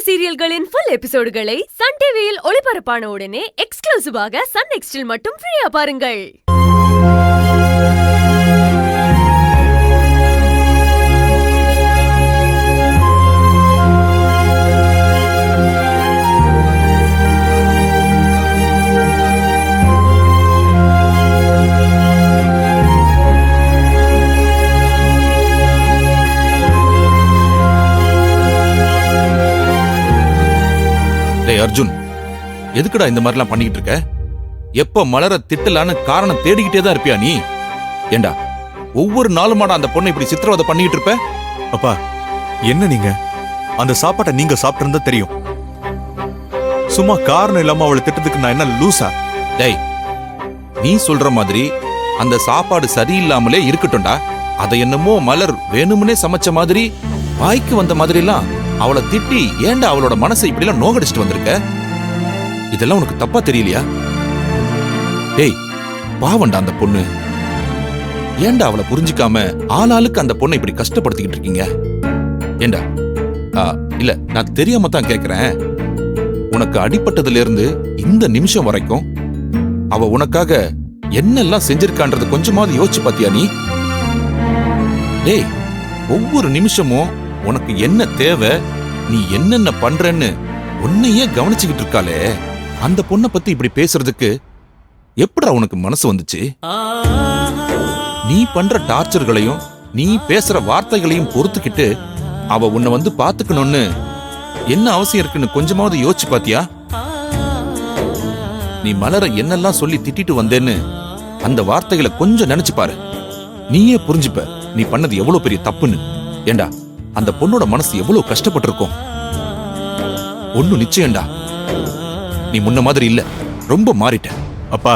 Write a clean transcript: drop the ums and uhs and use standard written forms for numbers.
சீரியல்களின் full எபிசோடுகளை Sun டிவியில் ஒளிபரப்பான உடனே எக்ஸ்க்ளூசிவாக சன் நெக்ஸ்டில் மட்டும் ஃப்ரீயா பாருங்கள். அர்ஜுன், எதுக்குடா இந்த மாதிரிலாம் பண்ணிக்கிட்டு இருக்க? எப்ப மலர திட்டலான்னு காரணம் தேடிக்கிட்டே தான் இருப்பியா நீ? ஏண்டா ஒவ்வொரு நாளுமாடா அந்த பொண்ணை இப்படி சித்திரவதை பண்ணிக்கிட்டு இருப்ப? அப்பா, என்ன நீங்க அந்த சாப்பாட்டை நீங்க சாப்பிட்டு தெரியும். சும்மா காரணம் இல்லாம அவளை திட்டத்துக்கு நான் என்ன லூசா? டேய், நீ சொல்ற மாதிரி அந்த சாப்பாடு சரியில்லாமலே இருக்கட்டும்டா. அதை என்னமோ மலர் வேணும்னே சமைச்ச மாதிரி வாய்க்கு வந்த மாதிரி எல்லாம் அவளை திட்டி ஏண்டா அவளோட மனசை இப்படி எல்லாம் நோகடிச்சிட்டு வந்திருக்க? இதெல்லாம் உனக்கு தப்பா தெரியலையா? டேய், பாவண்டா அந்த பொண்ணு. ஏண்டா அவளை புரிஞ்சுக்காம ஆளாளுக்கு அந்த பொண்ணை இப்படி கஷ்டப்படுத்திக்கிட்டு இருக்கீங்க? ஏண்டா இல்ல, நான் தெரியாம தான் கேக்குறேன். உனக்கு அடிபட்டதுல இருந்து இந்த நிமிஷம் வரைக்கும் அவ உனக்காக என்னெல்லாம் செஞ்சிருக்கான்றது கொஞ்சமாவது யோசிச்சு பாத்தியா நீ? டேய், ஒவ்வொரு நிமிஷமும் உனக்கு என்ன தேவை, நீ என்னென்ன பண்றன்னு உன்னையே கவனிச்சுக்கிட்டு இருக்காளே, அந்த பொண்ணை பத்தி இப்படி பேசுறதுக்கு எப்படா உனக்கு மனசு வந்துச்சு? நீ பண்ற டார்ச்சர்களையும் நீ பேசுற வார்த்தைகளையும் பொறுத்துக்கிட்டு அவ உன்னை வந்து பாத்துக்கணும்னு என்ன அவசியம் இருக்குன்னு கொஞ்சமாவது யோசிச்சு பாத்தியா? நீ மலர என்னெல்லாம் சொல்லி திட்டிட்டு வந்தேன்னு அந்த வார்த்தைகளை கொஞ்சம் நினைச்சு பாரு. நீயே புரிஞ்சுப்ப நீ பண்ணது எவ்வளவு பெரிய தப்புன்னு. ஏண்டா, அந்த பொண்ணோட மனசு எவ்வளவு கஷ்டப்பட்டு இருக்கும். ஒண்ணு நிச்சயம்டா, நீ முன்ன மாதிரி இல்ல, ரொம்ப மாறிட்ட. அப்பா,